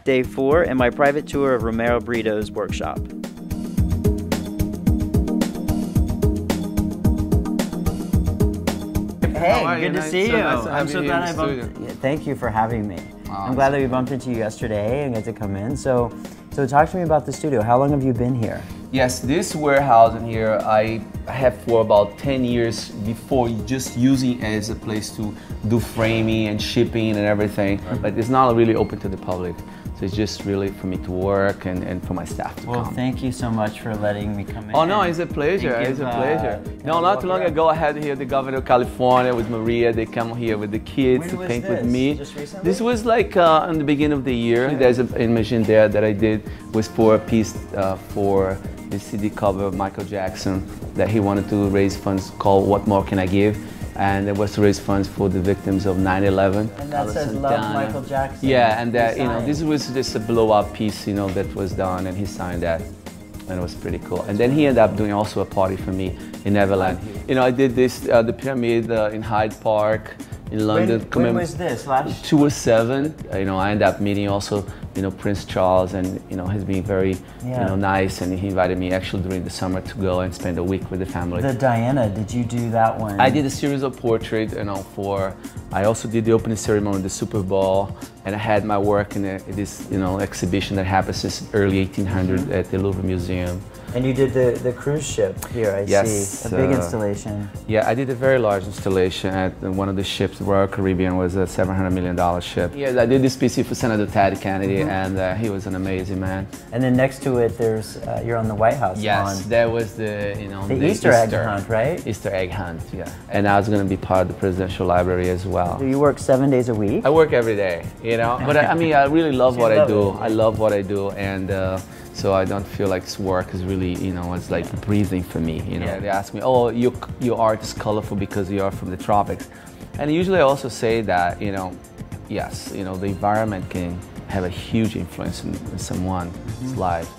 Day 4 and my private tour of Romero Britto's workshop. Hey, good to see you. I'm so glad I bumped. Yeah, thank you for having me. I'm glad that we bumped into you yesterday and get to come in. So talk to me about the studio. How long have you been here? Yes, this warehouse in here I have for about 10 years before, just using it as a place to do framing and shipping and everything. But it's not really open to the public. So it's just really for me to work and for my staff to come. Well, thank you so much for letting me come in. Oh no, it's a pleasure, it's a pleasure. No, not too long ago I had here the governor of California with Maria. They come here with the kids to paint with me. Just recently? This was like in the beginning of the year. There's an image in there that I did was for a piece for the CD cover of Michael Jackson that he wanted to raise funds called What More Can I Give? And it was to raise funds for the victims of 9/11. And that says Love Michael Jackson. Yeah, and that, you know, this was just a blow-up piece, you know, that was done, and he signed that, and it was pretty cool. And then he ended up doing also a party for me in Neverland. You know, I did this, the pyramid in Hyde Park in London. When was this? Last 2007. You know, I ended up meeting also, you know, Prince Charles, and you know, he's been very, you know, nice, and he invited me actually during the summer to go and spend a week with the family. The Diana, did you do that one? I did a series of portraits, you know, I also did the opening ceremony of the Super Bowl, and I had my work in this, you know, exhibition that happened since early 1800 at the Louvre Museum. And you did the cruise ship here, I see. A big installation. Yeah, I did a very large installation at one of the ships. The Royal Caribbean was a $700 million ship. Yeah, I did this piece for Senator Ted Kennedy, and he was an amazing man. And then next to it, there's you're on the White House lawn. That was the, you know, the Easter egg hunt, right? Easter egg hunt, yeah. And I was going to be part of the Presidential Library as well. Do you work 7 days a week? I work every day, you know. But I mean, I really love what I do. I love what I do, and so I don't feel like this work is really, you know, it's like breathing for me, you know. Yeah. They ask me, oh, your art is colorful because you are from the tropics. And usually I also say that, you know, yes, you know, the environment can have a huge influence in someone's life.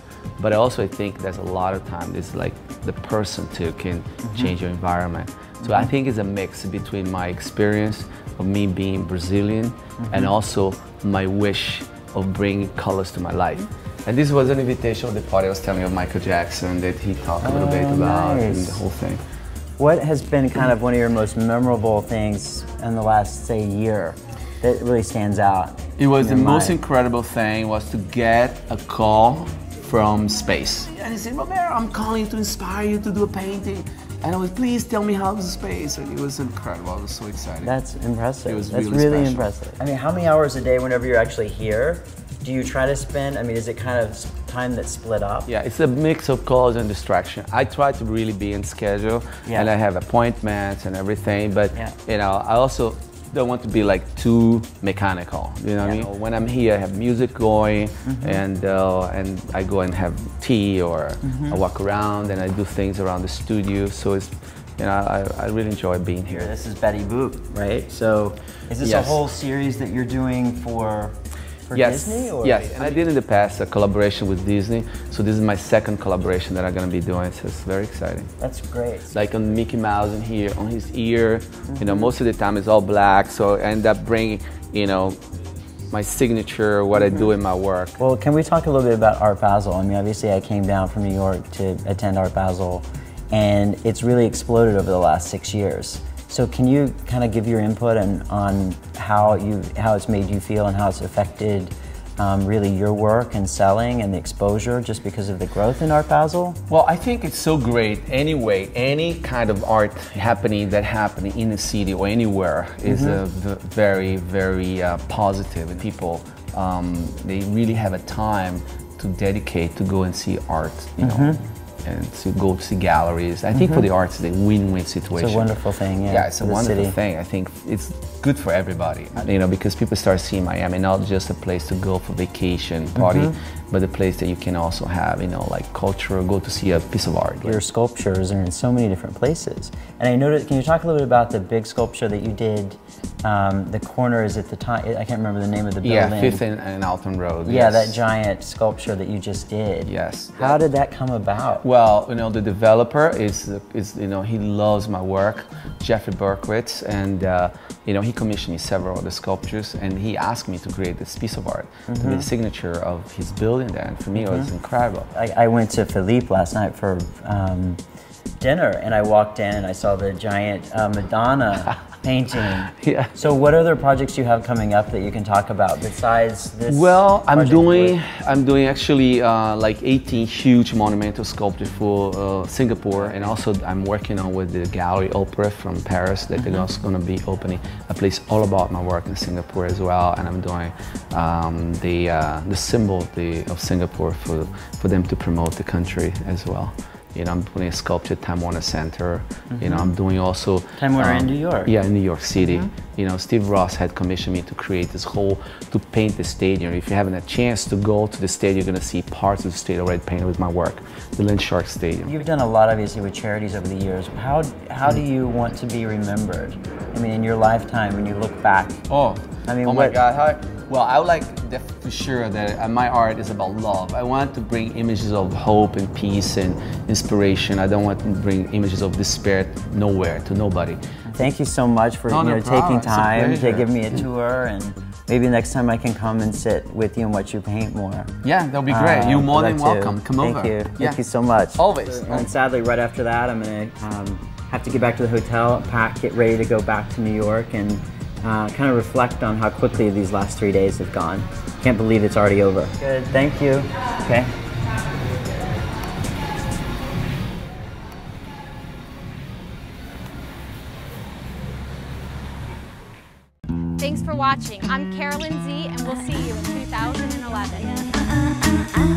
But also I think there's a lot of time, it's like the person too can change your environment. So I think it's a mix between my experience of me being Brazilian and also my wish of bringing colors to my life. And this was an invitation of the party I was telling you of Michael Jackson that he talked a little bit about and the whole thing. What has been kind of one of your most memorable things in the last, say, year that really stands out? It was the most incredible thing was to get a call from space. And he said, Romero, I'm calling to inspire you to do a painting. And I was, please tell me how's the space. And it was incredible. I was so excited. That's impressive. It was That's really impressive. I mean, how many hours a day whenever you're actually here do you try to spend? I mean, is it kind of time that's split up? Yeah, it's a mix of calls and distraction. I try to really be in schedule, and I have appointments and everything, but you know, I also don't want to be like too mechanical. You know what I mean? When I'm here, I have music going, and I go and have tea, or I walk around and I do things around the studio. So it's, you know, I really enjoy being here. This is Betty Boop, right? So is this a whole series that you're doing for Disney? Or? Yes, and I did in the past a collaboration with Disney, so this is my second collaboration that I'm going to be doing, so it's very exciting. That's great. Like on Mickey Mouse in here, on his ear, you know, most of the time it's all black, so I end up bringing, you know, my signature, what I do in my work. Well, can we talk a little bit about Art Basel? I mean, obviously I came down from New York to attend Art Basel, and it's really exploded over the last 6 years. So can you kind of give your input on how it's made you feel and how it's affected really your work and selling and the exposure just because of the growth in Art Basel? Well, I think it's so great anyway. Any kind of art happening in the city or anywhere is very, very positive. And people, they really have a time to dedicate to go and see art, you know. And to go to see galleries. I think for the arts, it's a win-win situation. It's a wonderful thing, yeah. Yeah, it's a wonderful thing. I think it's good for everybody, you know, because people start seeing Miami not just a place to go for vacation, party, but a place that you can also have, you know, like culture, go to see a piece of art. Your sculptures are in so many different places. And I noticed, can you talk a little bit about the big sculpture that you did the corner is at the time, I can't remember the name of the building. Yeah, 5th and Alton Road. Yeah, yes. that giant sculpture that you just did. Yes. How did that come about? Well, you know, the developer is you know, he loves my work, Jeffrey Berkowitz, and you know, he commissioned me several of the sculptures, and he asked me to create this piece of art to be the signature of his building there, and for me it was incredible. I went to Philippe last night for dinner, and I walked in and I saw the giant Madonna painting. Yeah. So what other projects you have coming up that you can talk about besides this? Well, I'm doing actually like 18 huge monumental sculptures for Singapore, and also I'm working on with the Gallery Opera from Paris that they're also going to be opening a place all about my work in Singapore as well, and I'm doing the symbol of Singapore for them to promote the country as well. You know, I'm putting a sculpture at Time Warner Center. You know, I'm doing also Time Warner in New York. Yeah, in New York City. You know, Steve Ross had commissioned me to create this to paint the stadium. If you're having a chance to go to the stadium, you're going to see parts of the stadium already painted with my work. The Lynn Shark Stadium. You've done a lot, obviously, with charities over the years. How do you want to be remembered? I mean, in your lifetime, when you look back. Oh, I mean, oh my God. Well, I would like for sure that my art is about love. I want to bring images of hope and peace and inspiration. I don't want to bring images of despair nowhere, to nobody. Thank you so much for taking time to give me a tour, and maybe next time I can come and sit with you and watch you paint more. Yeah, that'll be great. You're more than welcome. Come over. Thank you. Thank you so much. Always. And sadly, right after that, I'm going to have to get back to the hotel, pack, get ready to go back to New York, and kind of reflect on how quickly these last 3 days have gone. Can't believe it's already over. Good, thank you. Okay. Thanks for watching. I'm Carolyn Z, and we'll see you in 2011.